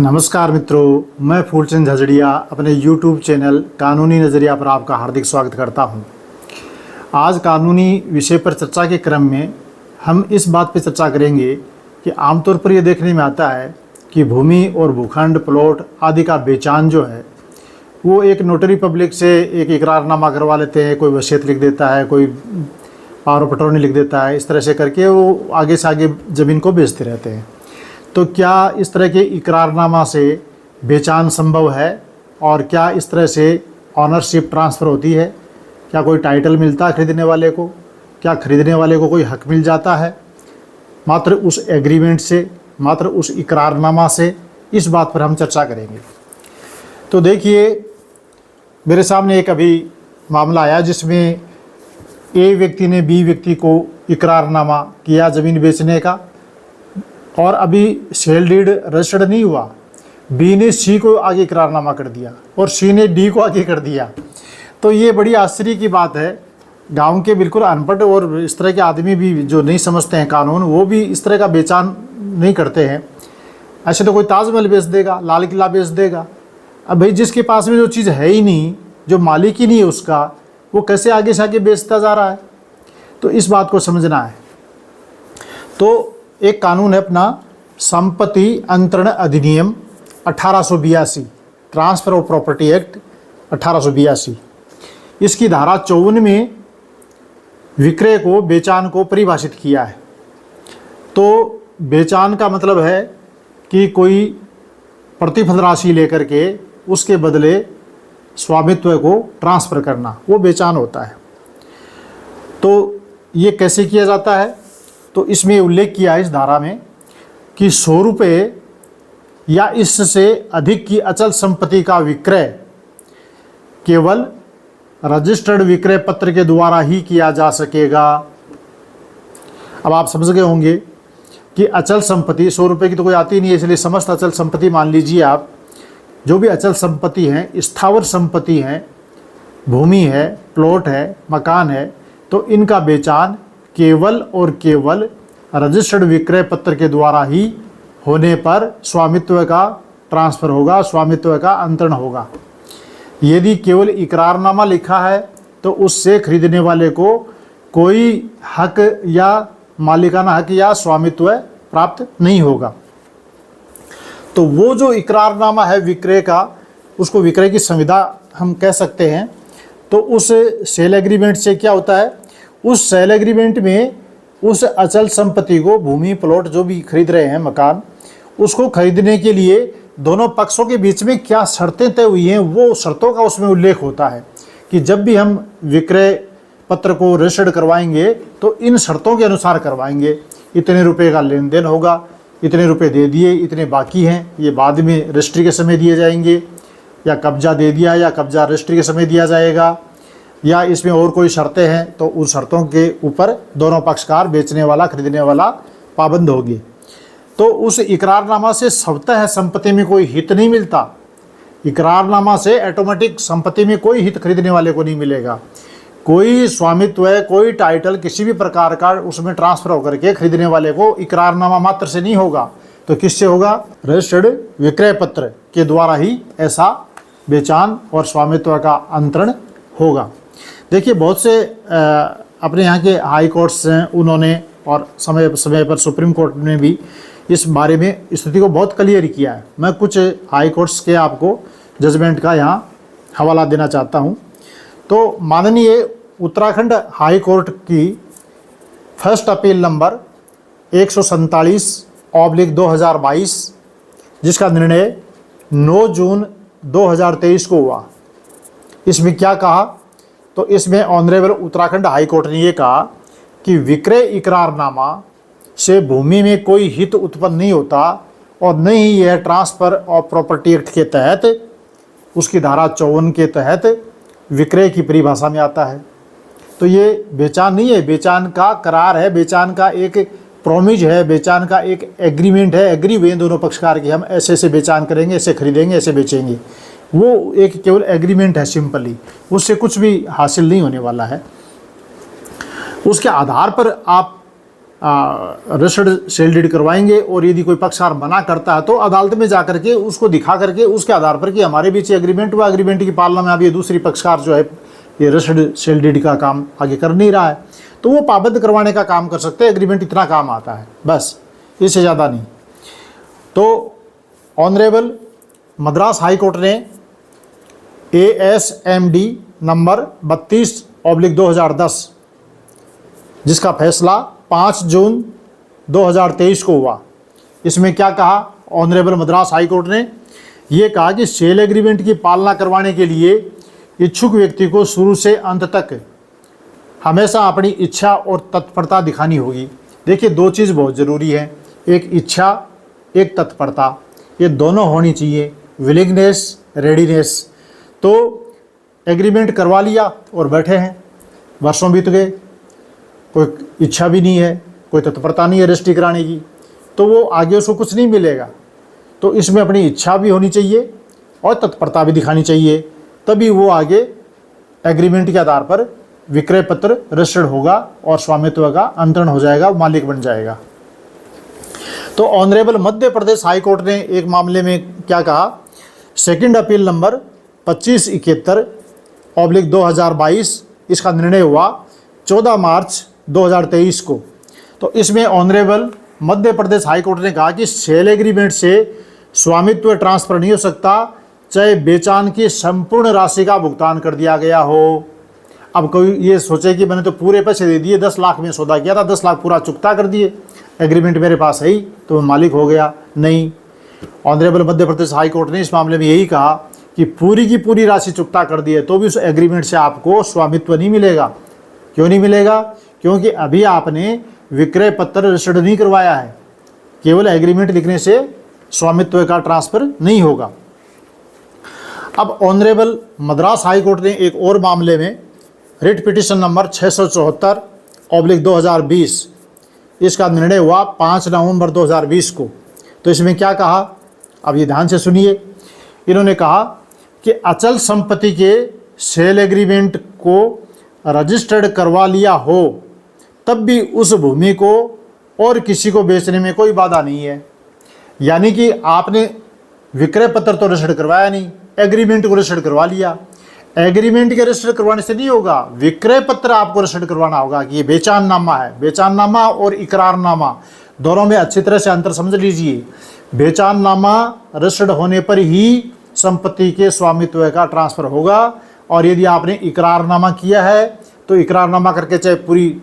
नमस्कार मित्रों, मैं फूलचंद झजड़िया अपने YouTube चैनल कानूनी नज़रिया पर आपका हार्दिक स्वागत करता हूं। आज कानूनी विषय पर चर्चा के क्रम में हम इस बात पर चर्चा करेंगे कि आमतौर पर यह देखने में आता है कि भूमि और भूखंड, प्लॉट आदि का बेचान जो है वो एक नोटरी पब्लिक से एक इकरारनामा करवा लेते हैं। कोई वसीयत लिख देता है, कोई पावर ऑफ अटॉर्नी लिख देता है। इस तरह से करके वो आगे से आगे ज़मीन को बेचते रहते हैं। तो क्या इस तरह के इकरारनामा से बेचान संभव है और क्या इस तरह से ऑनरशिप ट्रांसफ़र होती है? क्या कोई टाइटल मिलता है खरीदने वाले को? क्या खरीदने वाले को कोई हक मिल जाता है मात्र उस एग्रीमेंट से, मात्र उस इकरारनामा से? इस बात पर हम चर्चा करेंगे। तो देखिए, मेरे सामने एक अभी मामला आया जिसमें ए व्यक्ति ने बी व्यक्ति को इकरारनामा किया ज़मीन बेचने का, और अभी सेल डीड रजिस्टर्ड नहीं हुआ। बी ने सी को आगे इकरारनामा कर दिया और सी ने डी को आगे कर दिया। तो ये बड़ी आश्चर्य की बात है। गांव के बिल्कुल अनपढ़ और इस तरह के आदमी भी जो नहीं समझते हैं कानून, वो भी इस तरह का बेचान नहीं करते हैं। ऐसे तो कोई ताजमहल बेच देगा, लाल किला बेच देगा। अब भाई जिसके पास में जो चीज़ है ही नहीं, जो मालिक ही नहीं है उसका, वो कैसे आगे से आगे बेचता जा रहा है? तो इस बात को समझना है। तो एक कानून है अपना संपत्ति अंतरण अधिनियम 1882, ट्रांसफ़र ऑफ प्रॉपर्टी एक्ट 1882। इसकी धारा 54 में विक्रय को, बेचान को परिभाषित किया है। तो बेचान का मतलब है कि कोई प्रतिफल राशि लेकर के उसके बदले स्वामित्व को ट्रांसफ़र करना, वो बेचान होता है। तो ये कैसे किया जाता है? तो इसमें उल्लेख किया है इस धारा में कि 100 रुपये या इससे अधिक की अचल संपत्ति का विक्रय केवल रजिस्टर्ड विक्रय पत्र के द्वारा ही किया जा सकेगा। अब आप समझ गए होंगे कि अचल संपत्ति 100 रुपये की तो कोई आती नहीं है, इसलिए समस्त अचल संपत्ति मान लीजिए आप। जो भी अचल संपत्ति हैं, स्थावर संपत्ति हैं, भूमि है, प्लॉट है, मकान है, तो इनका बेचान केवल और केवल रजिस्टर्ड विक्रय पत्र के द्वारा ही होने पर स्वामित्व का ट्रांसफ़र होगा, स्वामित्व का अंतरण होगा। यदि केवल इकरारनामा लिखा है तो उससे खरीदने वाले को कोई हक या मालिकाना हक या स्वामित्व प्राप्त नहीं होगा। तो वो जो इकरारनामा है विक्रय का, उसको विक्रय की संविदा हम कह सकते हैं। तो उस सेल एग्रीमेंट से क्या होता है? उस सेल एग्रीमेंट में उस अचल संपत्ति को, भूमि, प्लॉट जो भी खरीद रहे हैं, मकान, उसको खरीदने के लिए दोनों पक्षों के बीच में क्या शर्तें तय हुई हैं, वो शर्तों का उसमें उल्लेख होता है कि जब भी हम विक्रय पत्र को रजिस्टर्ड करवाएंगे तो इन शर्तों के अनुसार करवाएंगे। इतने रुपए का लेन देन होगा, इतने रुपए दे दिए, इतने बाकी हैं, ये बाद में रजिस्ट्री के समय दिए जाएंगे, या कब्जा दे दिया या कब्जा रजिस्ट्री के समय दिया जाएगा, या इसमें और कोई शर्तें हैं तो उन शर्तों के ऊपर दोनों पक्षकार, बेचने वाला, खरीदने वाला, पाबंद होगी। तो उस इकरारनामा से स्वतः संपत्ति में कोई हित नहीं मिलता। इकरारनामा से ऑटोमेटिक संपत्ति में कोई हित खरीदने वाले को नहीं मिलेगा। कोई स्वामित्व, कोई टाइटल किसी भी प्रकार का उसमें ट्रांसफ़र होकर के खरीदने वाले को इकरारनामा मात्र से नहीं होगा। तो किससे होगा? रजिस्टर्ड विक्रय पत्र के द्वारा ही ऐसा बेचान और स्वामित्व का अंतरण होगा। देखिए, बहुत से अपने यहाँ के हाई कोर्ट्स हैं, उन्होंने और समय समय पर सुप्रीम कोर्ट ने भी इस बारे में स्थिति को बहुत क्लियर किया है। मैं कुछ हाई कोर्ट्स के आपको जजमेंट का यहाँ हवाला देना चाहता हूँ। तो माननीय उत्तराखंड हाई कोर्ट की फर्स्ट अपील नंबर 147/2022, जिसका निर्णय 9 जून 2023 को हुआ, इसमें क्या कहा? तो इसमें ऑनरेबल उत्तराखंड हाई कोर्ट ने ये कहा कि विक्रय इकरारनामा से भूमि में कोई हित उत्पन्न नहीं होता और न ही यह ट्रांसफ़र ऑफ प्रॉपर्टी एक्ट के तहत, उसकी धारा 54 के तहत विक्रय की परिभाषा में आता है। तो ये बेचान नहीं है, बेचान का करार है, बेचान का एक प्रोमिज है, बेचान का एक एग्रीमेंट है। एग्री हुए दोनों पक्षकार कि हम ऐसे ऐसे बेचान करेंगे, ऐसे खरीदेंगे, ऐसे बेचेंगे। वो एक केवल एग्रीमेंट है सिंपली, उससे कुछ भी हासिल नहीं होने वाला है। उसके आधार पर आप रजिस्टर्ड सेल डीड करवाएंगे, और यदि कोई पक्षकार मना करता है तो अदालत में जा करके उसको दिखा करके उसके आधार पर कि हमारे बीच एग्रीमेंट हुआ, एग्रीमेंट की पालना में अब ये दूसरी पक्षकार जो है ये रजिस्टर्ड सेल डीड का काम आगे कर नहीं रहा है, तो वो पाबंद करवाने का काम कर सकते हैं। एग्रीमेंट इतना काम आता है, बस, इससे ज़्यादा नहीं। तो ऑनरेबल मद्रास हाई कोर्ट ने ASMD नंबर 32/2010 जिसका फैसला 5 जून 2023 को हुआ, इसमें क्या कहा ऑनरेबल मद्रास हाई कोर्ट ने? ये कहा कि सेल एग्रीमेंट की पालना करवाने के लिए इच्छुक व्यक्ति को शुरू से अंत तक हमेशा अपनी इच्छा और तत्परता दिखानी होगी। देखिए, दो चीज़ बहुत ज़रूरी है, एक इच्छा, एक तत्परता, ये दोनों होनी चाहिए, विलिंगनेस, रेडीनेस। तो एग्रीमेंट करवा लिया और बैठे हैं, वर्षों बीत गए, कोई इच्छा भी नहीं है, कोई तत्परता नहीं है रजिस्ट्री कराने की, तो वो आगे उसको कुछ नहीं मिलेगा। तो इसमें अपनी इच्छा भी होनी चाहिए और तत्परता भी दिखानी चाहिए, तभी वो आगे एग्रीमेंट के आधार पर विक्रय पत्र रजिस्टर्ड होगा और स्वामित्व का अंतरण हो जाएगा, मालिक बन जाएगा। तो honourable Madhya Pradesh high court ने एक मामले में क्या कहा? सेकंड अपील नंबर 2571/2022, इसका निर्णय हुआ 14 मार्च 2023 को। तो इसमें honourable Madhya Pradesh high court ने कहा कि सेल एग्रीमेंट से स्वामित्व ट्रांसफर नहीं हो सकता चाहे बेचान की संपूर्ण राशि का भुगतान कर दिया गया हो। अब कोई ये सोचे कि मैंने तो पूरे पैसे दे दिए, 10 लाख में सौदा किया था, 10 लाख पूरा चुकता कर दिए, एग्रीमेंट मेरे पास है ही तो मैं मालिक हो गया। नहीं, honourable Madhya Pradesh high court ने इस मामले में यही कहा कि पूरी की पूरी राशि चुकता कर दी है तो भी उस एग्रीमेंट से आपको स्वामित्व नहीं मिलेगा। क्यों नहीं मिलेगा? क्योंकि अभी आपने विक्रय पत्र रजिस्टर्ड नहीं करवाया है, केवल एग्रीमेंट लिखने से स्वामित्व का ट्रांसफर नहीं होगा। अब ऑनरेबल मद्रास हाई कोर्ट ने एक और मामले में रिट पिटीशन नंबर 674/2020, इसका निर्णय हुआ 5 नवंबर 2020 को। तो इसमें क्या कहा? अब ये ध्यान से सुनिए। इन्होंने कहा कि अचल संपत्ति के सेल एग्रीमेंट को रजिस्टर्ड करवा लिया हो तब भी उस भूमि को और किसी को बेचने में कोई बाधा नहीं है। यानी कि आपने विक्रय पत्र तो रजिस्टर्ड करवाया नहीं, एग्रीमेंट को रजिस्टर्ड करवा लिया। एग्रीमेंट के रजिस्टर करवाने से नहीं होगा, विक्रय पत्र आपको रजिस्टर्ड करवाना होगा कि ये बेचाननामा है। बेचाननामा और इकरारनामा दोनों में अच्छी तरह से अंतर समझ लीजिए। बेचाननामा रजिस्टर्ड होने पर ही संपत्ति के स्वामित्व का ट्रांसफर होगा, और यदि आपने इकरारनामा किया है तो इकरारनामा करके चाहे पूरी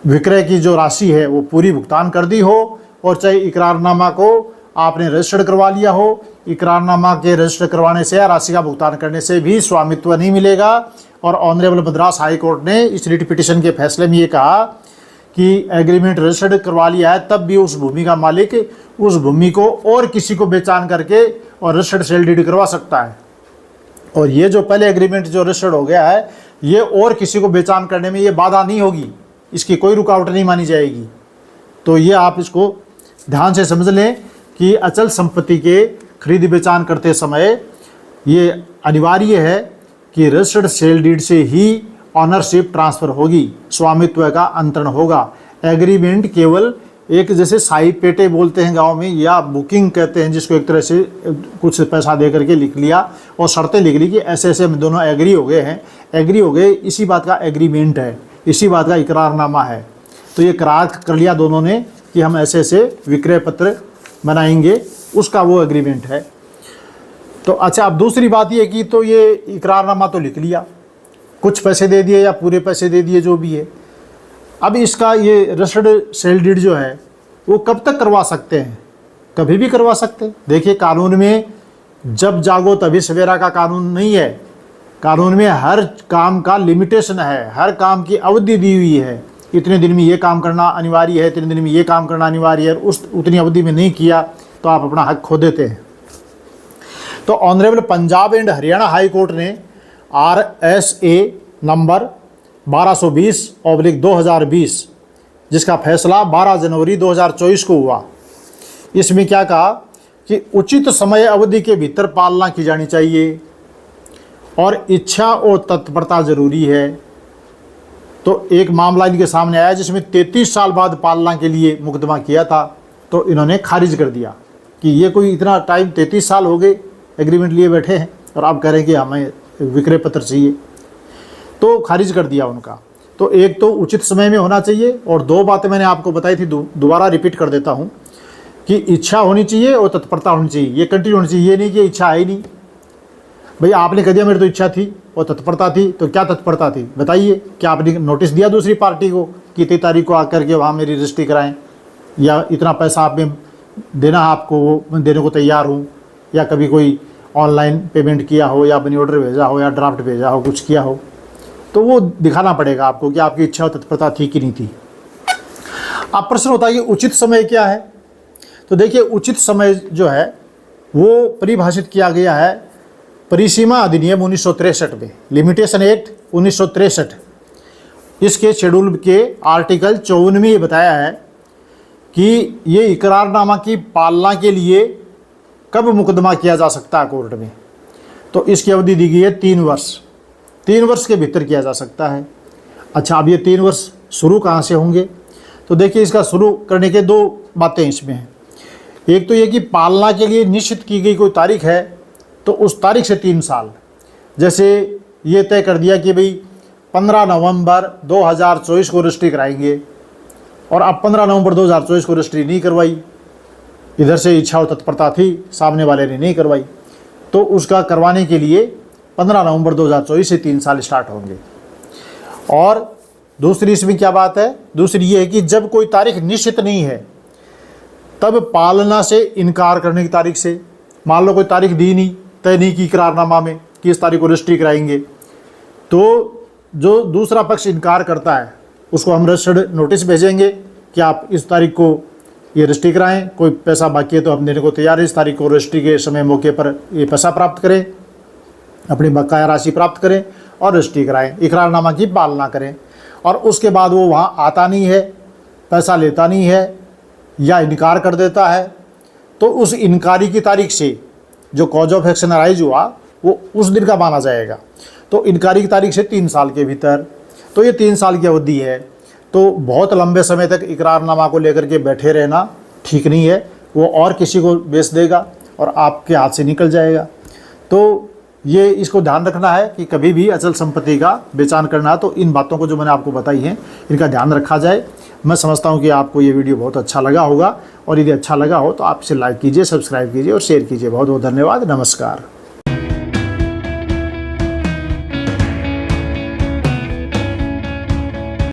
विक्रय की जो राशि है वो पूरी भुगतान कर दी हो, और चाहे इकरारनामा को आपने रजिस्टर्ड करवा लिया हो, इकरारनामा के रजिस्टर करवाने से या राशि का भुगतान करने से भी स्वामित्व नहीं मिलेगा। और ऑनरेबल मद्रास हाई कोर्ट ने इस रिट पिटीशन के फैसले में ये कहा कि एग्रीमेंट रजिस्टर्ड करवा लिया है तब भी उस भूमि का मालिक उस भूमि को और किसी को बेचान करके और रजिस्टर्ड सेल डीड करवा सकता है। और ये जो पहले एग्रीमेंट जो रजिस्टर्ड हो गया है ये और किसी को बेचान करने में ये बाधा नहीं होगी, इसकी कोई रुकावट नहीं मानी जाएगी। तो ये आप इसको ध्यान से समझ लें कि अचल संपत्ति के खरीद बेचान करते समय ये अनिवार्य है कि रजिस्टर्ड सेल डीड से ही ऑनरशिप ट्रांसफ़र होगी, स्वामित्व का अंतरण होगा। एग्रीमेंट केवल एक जैसे साई पेटे बोलते हैं गांव में, या बुकिंग कहते हैं जिसको, एक तरह से कुछ पैसा दे करके लिख लिया और शर्तें लिख ली कि ऐसे ऐसे हम दोनों एग्री हो गए हैं, एग्री हो गए, इसी बात का एग्रीमेंट है, इसी बात का इकरारनामा है। तो ये करार कर लिया दोनों ने कि हम ऐसे ऐसे विक्रय पत्र बनाएंगे, उसका वो एग्रीमेंट है। तो अच्छा, अब दूसरी बात ये कि तो ये इकरारनामा तो लिख लिया, कुछ पैसे दे दिए या पूरे पैसे दे दिए, जो भी है। अब इसका ये रजिस्टर्ड सेल डीड जो है वो कब तक करवा सकते हैं? कभी भी करवा सकते हैं। देखिए, कानून में जब जागो तभी सवेरा का कानून नहीं है। कानून में हर काम का लिमिटेशन है, हर काम की अवधि दी हुई है। इतने दिन में ये काम करना अनिवार्य है, इतने दिन में ये काम करना अनिवार्य है, उतनी अवधि में नहीं किया तो आप अपना हक खो देते हैं। तो honourable Punjab and Haryana high court ने RSA नंबर 1220/2020 जिसका फैसला 12 जनवरी 2024 को हुआ, इसमें क्या कहा कि उचित समय अवधि के भीतर पालना की जानी चाहिए और इच्छा और तत्परता जरूरी है। तो एक मामला इनके सामने आया जिसमें 33 साल बाद पालना के लिए मुकदमा किया था, तो इन्होंने खारिज कर दिया कि ये कोई इतना टाइम 33 साल हो गए एग्रीमेंट लिए बैठे हैं और आप कह रहे हैं कि हमें विक्रय पत्र चाहिए, तो खारिज कर दिया उनका। तो एक तो उचित समय में होना चाहिए, और दो बातें मैंने आपको बताई थी, दोबारा रिपीट कर देता हूँ कि इच्छा होनी चाहिए और तत्परता होनी चाहिए, ये कंटिन्यू होनी चाहिए। ये नहीं कि इच्छा है ही नहीं, भाई आपने कह दिया मेरी तो इच्छा थी और तत्परता थी, तो क्या तत्परता थी बताइए? क्या आपने नोटिस दिया दूसरी पार्टी को कि इतनी तारीख को आकर के वहाँ मेरी रजिस्ट्री कराएं, या इतना पैसा आप में देना आपको, वो देने को तैयार हूँ, या कभी कोई ऑनलाइन पेमेंट किया हो, या मनी ऑर्डर भेजा हो, या ड्राफ्ट भेजा हो, कुछ किया हो, तो वो दिखाना पड़ेगा आपको कि आपकी इच्छा और तत्परता थी कि नहीं थी। अब प्रश्न होता है कि उचित समय क्या है? तो देखिए, उचित समय जो है वो परिभाषित किया गया है परिसीमा अधिनियम 1963 में, लिमिटेशन एक्ट 1963, इसके शेड्यूल के आर्टिकल 54 में ये बताया है कि ये इकरारनामा की पालना के लिए कब मुकदमा किया जा सकता है कोर्ट में। तो इसकी अवधि दी गई है 3 वर्ष, 3 वर्ष के भीतर किया जा सकता है। अच्छा, अब ये 3 वर्ष शुरू कहाँ से होंगे? तो देखिए, इसका शुरू करने के 2 बातें इसमें हैं। एक तो ये कि पालना के लिए निश्चित की गई कोई तारीख है, तो उस तारीख से 3 साल, जैसे ये तय कर दिया कि भाई 15 नवंबर 2024 को रजिस्ट्री कराएंगे, और अब 15 नवंबर 2024 को रजिस्ट्री नहीं करवाई, इधर से इच्छा और तत्परता थी, सामने वाले ने नहीं करवाई, तो उसका करवाने के लिए 15 नवंबर 2024 से 3 साल स्टार्ट होंगे। और दूसरी इसमें क्या बात है? दूसरी ये है कि जब कोई तारीख निश्चित नहीं है, तब पालना से इनकार करने की तारीख से, मान लो कोई तारीख दी नहीं, तय नहीं की करारनामा में कि इस तारीख को रजिस्ट्री कराएंगे, तो जो दूसरा पक्ष इनकार करता है उसको हम रजिस्टर्ड नोटिस भेजेंगे कि आप इस तारीख को ये रजिस्ट्री कराएं, कोई पैसा बाकी है तो हम देने को तैयार है, इस तारीख को रजिस्ट्री के समय मौके पर ये पैसा प्राप्त करें, अपनी बकाया राशि प्राप्त करें और रजिस्ट्री कराएं, इकरारनामा की पालना करें। और उसके बाद वो वहाँ आता नहीं है, पैसा लेता नहीं है, या इनकार कर देता है, तो उस इनकारी की तारीख से जो कॉज ऑफ एक्शन अराइज हुआ वो उस दिन का माना जाएगा। तो इनकारी की तारीख से 3 साल के भीतर, तो ये 3 साल की अवधि है। तो बहुत लंबे समय तक इकरारनामा को लेकर के बैठे रहना ठीक नहीं है, वो और किसी को बेच देगा और आपके हाथ से निकल जाएगा। तो ये इसको ध्यान रखना है कि कभी भी अचल संपत्ति का बेचान करना, तो इन बातों को जो मैंने आपको बताई हैं इनका ध्यान रखा जाए। मैं समझता हूँ कि आपको ये वीडियो बहुत अच्छा लगा होगा, और यदि अच्छा लगा हो तो आप इसे लाइक कीजिए, सब्सक्राइब कीजिए और शेयर कीजिए। बहुत बहुत धन्यवाद, नमस्कार।